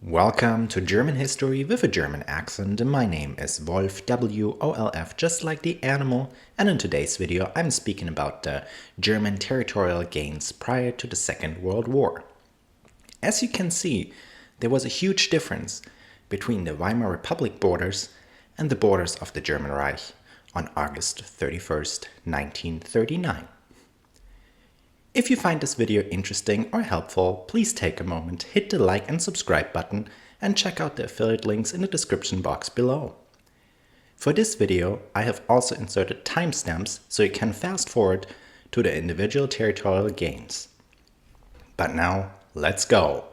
Welcome to German History with a German accent. My name is Wolf, W-O-L-F, just like the animal, and in today's video I'm speaking about the German territorial gains prior to the Second World War. As you can see, there was a huge difference between the Weimar Republic borders and the borders of the German Reich on August 31st, 1939. If you find this video interesting or helpful, please take a moment, hit the like and subscribe button, and check out the affiliate links in the description box below. For this video, I have also inserted timestamps so you can fast forward to the individual territorial gains. But now, let's go!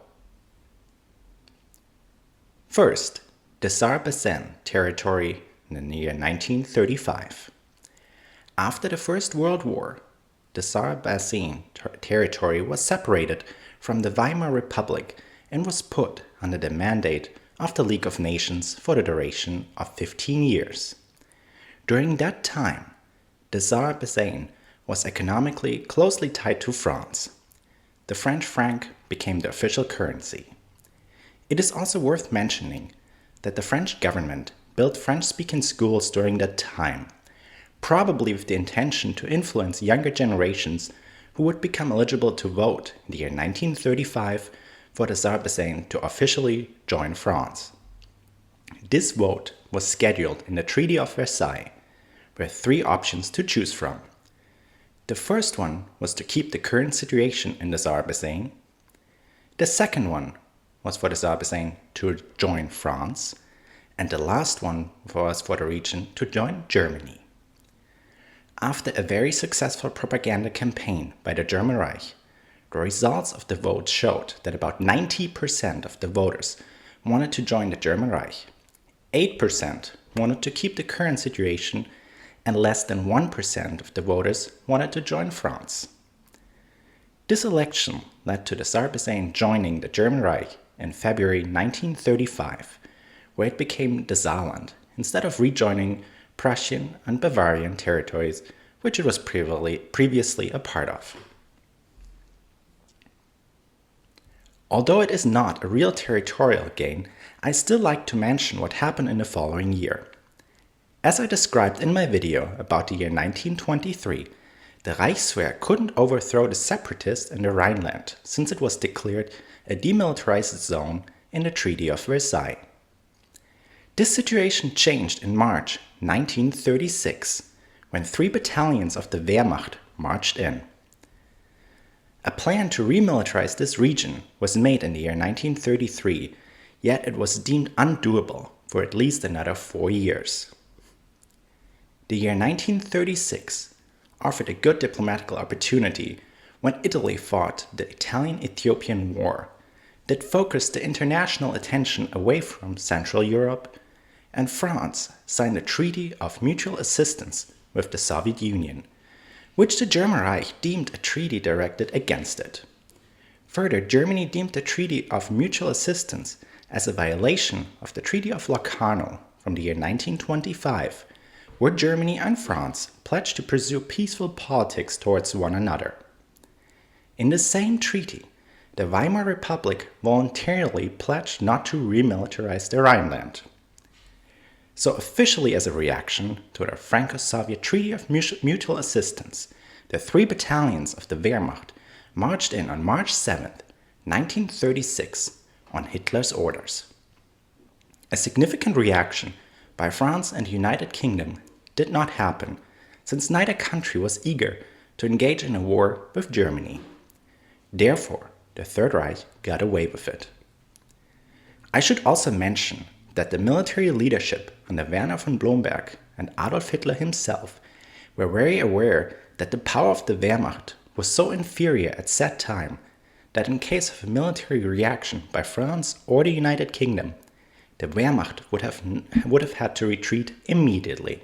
First, the Saar Basin territory in the year 1935. After the First World War, the Saar Basin territory was separated from the Weimar Republic and was put under the mandate of the League of Nations for the duration of 15 years. During that time, the Saar Basin was economically closely tied to France. The French franc became the official currency. It is also worth mentioning that the French government built French-speaking schools during that time, probably with the intention to influence younger generations who would become eligible to vote in the year 1935 for the Saar Basin to officially join France. This vote was scheduled in the Treaty of Versailles, with three options to choose from. The first one was to keep the current situation in the Saar Basin. The second one was for the Saar Basin to join France, and the last one was for the region to join Germany. After a very successful propaganda campaign by the German Reich, the results of the vote showed that about 90% of the voters wanted to join the German Reich, 8% wanted to keep the current situation, and less than 1% of the voters wanted to join France. This election led to the Saar Basin joining the German Reich in February 1935, where it became the Saarland, instead of rejoining Prussian and Bavarian territories, which it was previously a part of. Although it is not a real territorial gain, I still like to mention what happened in the following year. As I described in my video about the year 1923, the Reichswehr couldn't overthrow the separatists in the Rhineland since it was declared a demilitarized zone in the Treaty of Versailles. This situation changed in March 1936, when 3 battalions of the Wehrmacht marched in. A plan to remilitarize this region was made in the year 1933, yet it was deemed undoable for at least another 4 years. The year 1936 offered a good diplomatic opportunity when Italy fought the Italian-Ethiopian War that focused the international attention away from Central Europe, and France signed a Treaty of Mutual Assistance with the Soviet Union, which the German Reich deemed a treaty directed against it. Further, Germany deemed the Treaty of Mutual Assistance as a violation of the Treaty of Locarno from the year 1925, where Germany and France pledged to pursue peaceful politics towards one another. In the same treaty, the Weimar Republic voluntarily pledged not to remilitarize the Rhineland. So officially as a reaction to the Franco-Soviet Treaty of Mutual Assistance, the 3 battalions of the Wehrmacht marched in on March 7, 1936, on Hitler's orders. A significant reaction by France and the United Kingdom did not happen, since neither country was eager to engage in a war with Germany. Therefore, the Third Reich got away with it. I should also mention that the military leadership under Werner von Blomberg and Adolf Hitler himself were very aware that the power of the Wehrmacht was so inferior at that time that in case of a military reaction by France or the United Kingdom, the Wehrmacht would have had to retreat immediately.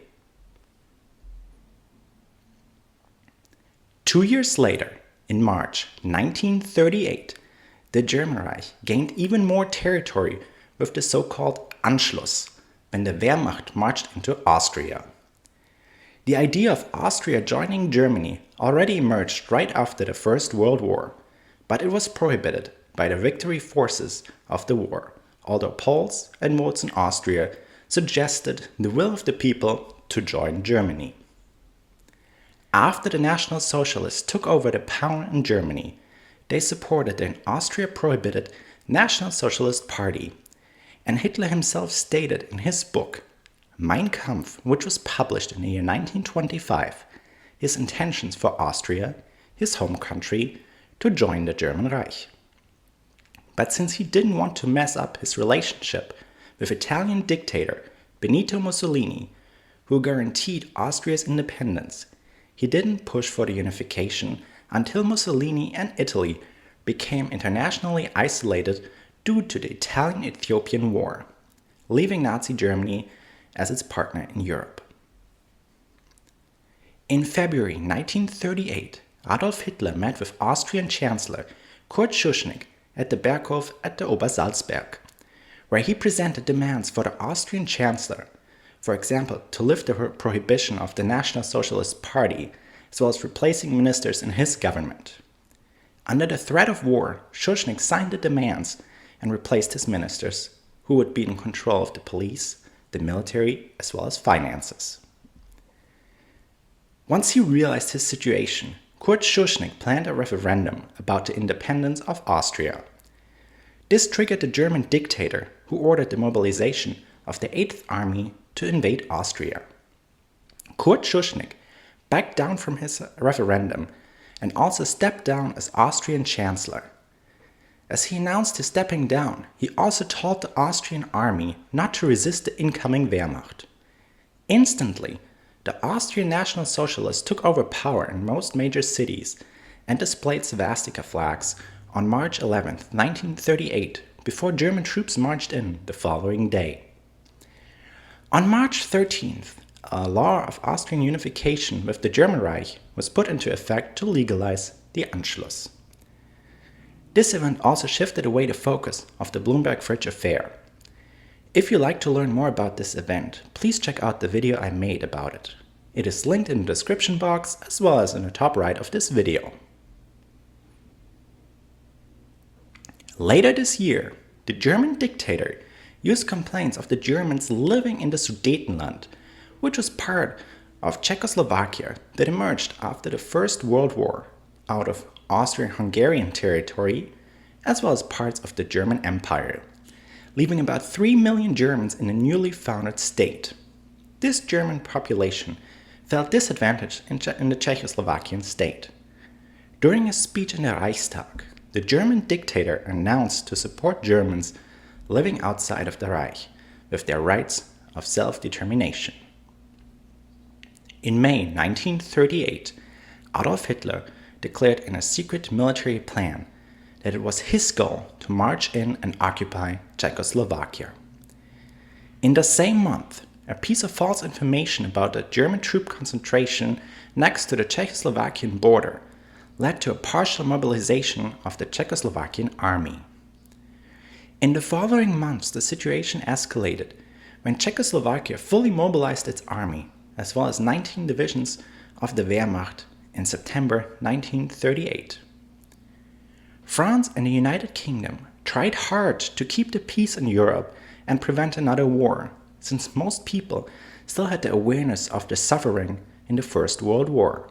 2 years later, in March 1938, the German Reich gained even more territory with the so-called Anschluss, when the Wehrmacht marched into Austria. The idea of Austria joining Germany already emerged right after the First World War, but it was prohibited by the victory forces of the war, although polls and votes in Austria suggested the will of the people to join Germany. After the National Socialists took over the power in Germany, they supported the in Austria prohibited National Socialist Party, and Hitler himself stated in his book, Mein Kampf, which was published in the year 1925, his intentions for Austria, his home country, to join the German Reich. But since he didn't want to mess up his relationship with Italian dictator Benito Mussolini, who guaranteed Austria's independence, he didn't push for the unification until Mussolini and Italy became internationally isolated due to the Italian-Ethiopian War, leaving Nazi Germany as its partner in Europe. In February 1938, Adolf Hitler met with Austrian Chancellor Kurt Schuschnigg at the Berghof at the Obersalzberg, where he presented demands for the Austrian Chancellor, for example, to lift the prohibition of the National Socialist Party, as well as replacing ministers in his government. Under the threat of war, Schuschnigg signed the demands and replaced his ministers, who would be in control of the police, the military, as well as finances. Once he realized his situation, Kurt Schuschnigg planned a referendum about the independence of Austria. This triggered the German dictator, who ordered the mobilization of the 8th Army to invade Austria. Kurt Schuschnigg backed down from his referendum and also stepped down as Austrian Chancellor. As he announced his stepping down, he also told the Austrian army not to resist the incoming Wehrmacht. Instantly, the Austrian National Socialists took over power in most major cities and displayed swastika flags on March 11, 1938, before German troops marched in the following day. On March 13th, a law of Austrian unification with the German Reich was put into effect to legalize the Anschluss. This event also shifted away the focus of the Blumberg Fridge affair. If you'd like to learn more about this event, please check out the video I made about it. It is linked in the description box as well as in the top right of this video. Later this year, the German dictator used complaints of the Germans living in the Sudetenland, which was part of Czechoslovakia that emerged after the First World War out of Austrian-Hungarian territory, as well as parts of the German Empire, leaving about 3 million Germans in a newly founded state. This German population felt disadvantaged in the Czechoslovakian state. During a speech in the Reichstag, the German dictator announced to support Germans living outside of the Reich with their rights of self-determination. In May 1938, Adolf Hitler declared in a secret military plan that it was his goal to march in and occupy Czechoslovakia. In the same month, a piece of false information about a German troop concentration next to the Czechoslovakian border led to a partial mobilization of the Czechoslovakian army. In the following months, the situation escalated when Czechoslovakia fully mobilized its army, as well as 19 divisions of the Wehrmacht, in September 1938. France and the United Kingdom tried hard to keep the peace in Europe and prevent another war, since most people still had the awareness of the suffering in the First World War.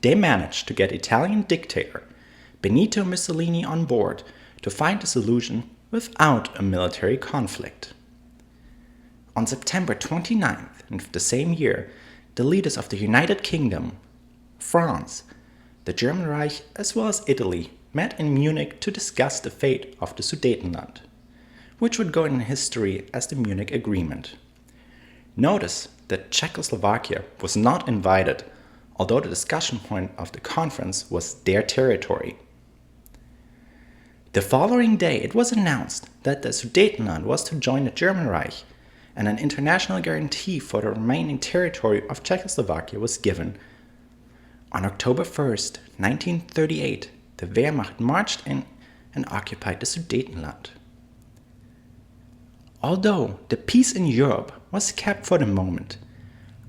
They managed to get Italian dictator Benito Mussolini on board to find a solution without a military conflict. On September 29th of the same year, the leaders of the United Kingdom, France, the German Reich, as well as Italy met in Munich to discuss the fate of the Sudetenland, which would go in history as the Munich Agreement. Notice that Czechoslovakia was not invited, although the discussion point of the conference was their territory. The following day, it was announced that the Sudetenland was to join the German Reich, and an international guarantee for the remaining territory of Czechoslovakia was given. On October 1st, 1938, the Wehrmacht marched in and occupied the Sudetenland. Although the peace in Europe was kept for the moment,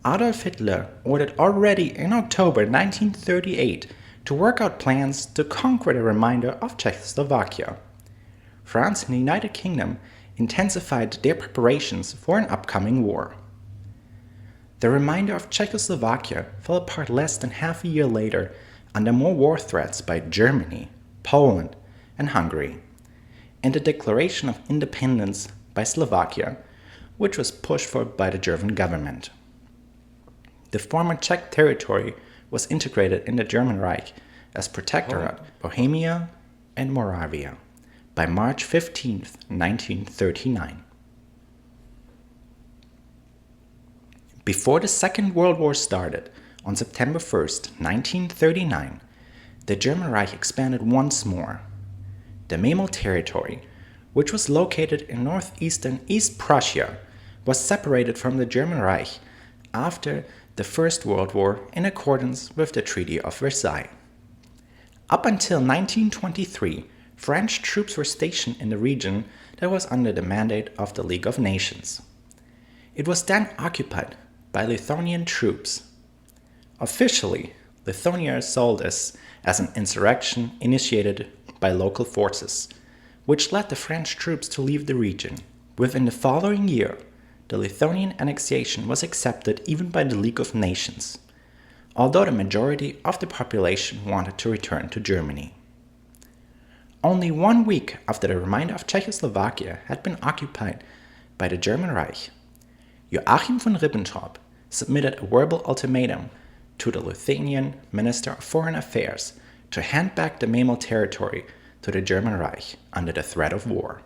Adolf Hitler ordered already in October 1938 to work out plans to conquer the remainder of Czechoslovakia. France and the United Kingdom intensified their preparations for an upcoming war. The remainder of Czechoslovakia fell apart less than half a year later under more war threats by Germany, Poland, and Hungary, and the declaration of independence by Slovakia, which was pushed for by the German government. The former Czech territory was integrated in the German Reich as Protectorate Bohemia and Moravia by March 15, 1939. Before the Second World War started, on September 1, 1939, the German Reich expanded once more. The Memel territory, which was located in northeastern East Prussia, was separated from the German Reich after the First World War in accordance with the Treaty of Versailles. Up until 1923, French troops were stationed in the region that was under the mandate of the League of Nations. It was then occupied by Lithuanian troops. Officially, Lithuania sold this as an insurrection initiated by local forces, which led the French troops to leave the region. Within the following year, the Lithuanian annexation was accepted even by the League of Nations, although the majority of the population wanted to return to Germany. Only 1 week after the remainder of Czechoslovakia had been occupied by the German Reich, Joachim von Ribbentrop submitted a verbal ultimatum to the Lithuanian Minister of Foreign Affairs to hand back the Memel territory to the German Reich under the threat of war.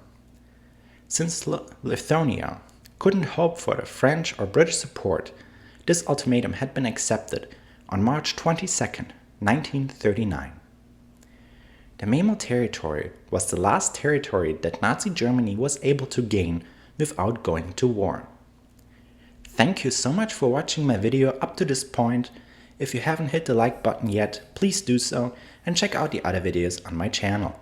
Since Lithuania couldn't hope for the French or British support, this ultimatum had been accepted on March 22, 1939. The Memel territory was the last territory that Nazi Germany was able to gain without going to war. Thank you so much for watching my video up to this point. If you haven't hit the like button yet, please do so and check out the other videos on my channel.